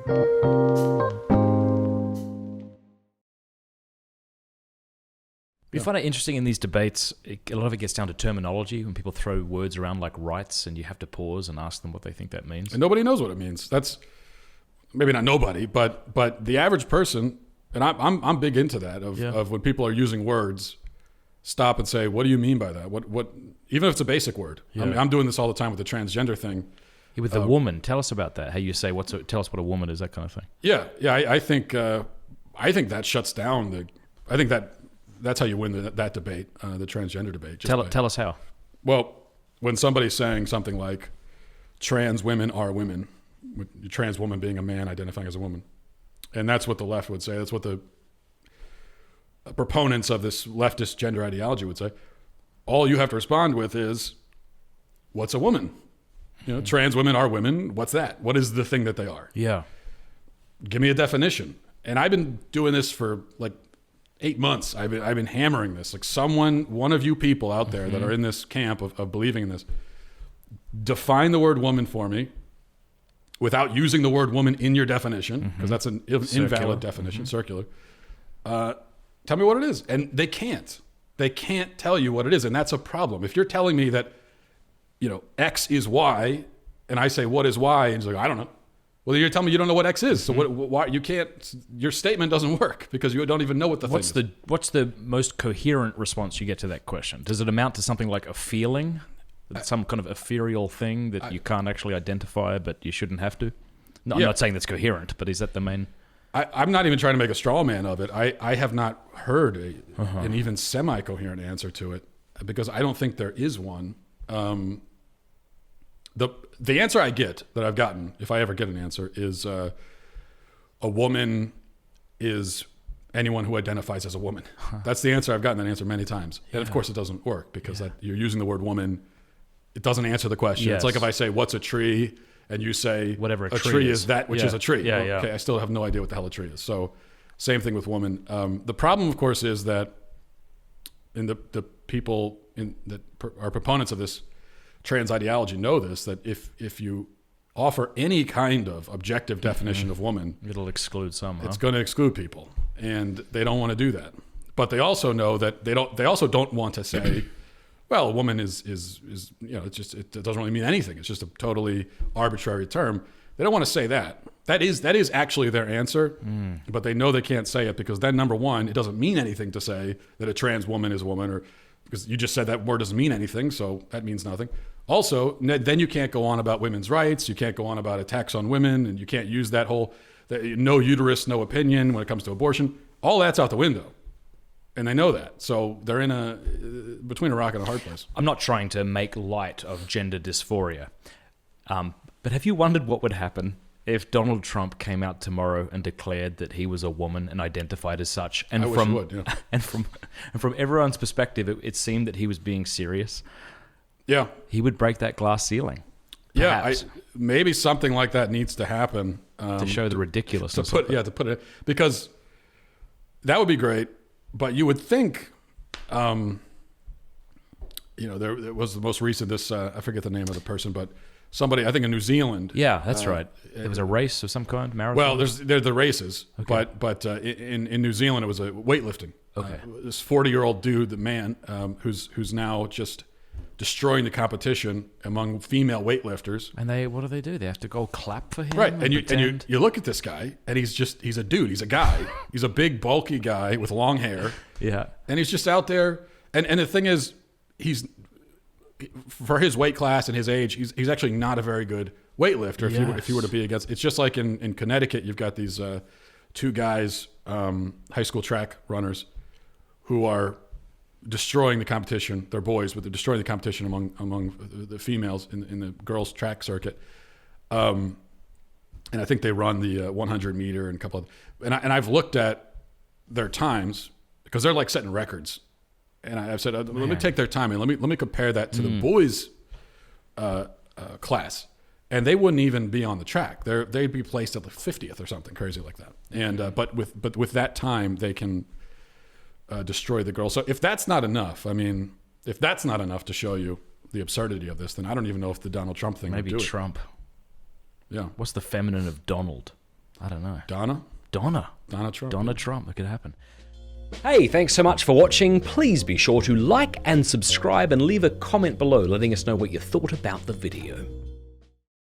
You find it interesting in these debates, a lot of it gets down to terminology when people throw words around like rights and you have to pause and ask them what they think that means. And nobody knows what it means. That's maybe not nobody, but the average person, and I'm big into that of when people are using words, stop and say, what do you mean by that? What even if it's a basic word. Yeah. I mean, I'm doing this all the time with the transgender thing. Yeah, with the woman, tell us about that. How you say tell us what a woman is, that kind of thing. Yeah. I think that shuts down that's how you win that debate, the transgender debate. Tell us how. Well, when somebody's saying something like, trans women are women, with trans woman being a man identifying as a woman, and that's what the left would say. That's what the proponents of this leftist gender ideology would say. All you have to respond with is, what's a woman? Trans women are women. What's that? What is the thing that they are? Yeah. Give me a definition. And I've been doing this for like 8 months. I've been hammering this. Like one of you people out there that are in this camp of believing in this, define the word woman for me without using the word woman in your definition, because that's an invalid definition, circular. Tell me what it is. And they can't. They can't tell you what it is, and that's a problem. If you're telling me that, X is Y, and I say, what is Y? And you're like, I don't know. Well, you're telling me you don't know what X is. So why you can't? Your statement doesn't work because you don't even know what the thing is. What's the most coherent response you get to that question? Does it amount to something like a feeling, some kind of ethereal thing that you can't actually identify, but you shouldn't have to? No, I'm not saying that's coherent, but is that the main? I'm not even trying to make a straw man of it. I have not heard an even semi-coherent answer to it because I don't think there is one. The answer I get that I've gotten, if I ever get an answer, is a woman is anyone who identifies as a woman. That's the answer. I've gotten that answer many times. And of course it doesn't work because you're using the word woman. It doesn't answer the question. Yes. It's like if I say, what's a tree? And you say, whatever a tree is that which is a tree. Yeah, okay, I still have no idea what the hell a tree is. So same thing with woman. The problem, of course, is that the people that are proponents of this trans ideology know this, that if you offer any kind of objective definition of woman, it'll exclude some. It's going to exclude people, and they don't want to do that. But they also know that they also don't want to say, well, a woman is it doesn't really mean anything. It's just a totally arbitrary term. They don't want to say that. That is actually their answer, but they know they can't say it because then, number one, it doesn't mean anything to say that a trans woman is a woman, or because you just said that word doesn't mean anything, so that means nothing. Also, then you can't go on about women's rights. You can't go on about attacks on women, and you can't use that whole no uterus, no opinion when it comes to abortion. All that's out the window. And they know that. So they're between a rock and a hard place. I'm not trying to make light of gender dysphoria. But have you wondered what would happen if Donald Trump came out tomorrow and declared that he was a woman and identified as such? And I wish he would, yeah. And from everyone's perspective, it seemed that he was being serious. Yeah. He would break that glass ceiling. Perhaps. Yeah, maybe something like that needs to happen. To show the ridiculousness. To put it, because that would be great. But you would think, there was the most recent, I forget the name of the person, but somebody, I think in New Zealand. Yeah, that's right. There was a race of some kind, marathon? Well, there's the races, okay. but in New Zealand, it was a weightlifting. Okay. This 40-year-old dude, the man, who's now just destroying the competition among female weightlifters. And what do? They have to go clap for him? Right, and you look at this guy, and he's a dude. He's a guy. He's a big, bulky guy with long hair. Yeah. And he's just out there. And the thing is, he's, for his weight class and his age, he's actually not a very good weightlifter if you were to be against. It's just like in Connecticut, you've got these two guys, high school track runners, who are destroying the competition. They're boys, but they're destroying the competition among the females in the girls' track circuit. And I think they run the 100 meter and a couple of, and I've looked at their times because they're like setting records. And I've said, let me take their time and let me compare that to the boys' class. And they wouldn't even be on the track. They'd be placed at the 50th or something crazy like that. And but with that time, they can destroy the girls. So if that's not enough, if that's not enough to show you the absurdity of this, then I don't even know if the Donald Trump thing maybe would do Trump. It. Yeah. What's the feminine of Donald? I don't know. Donna Trump. Donna Trump. It could happen. Hey, thanks so much for watching. Please be sure to like and subscribe and leave a comment below letting us know what you thought about the video.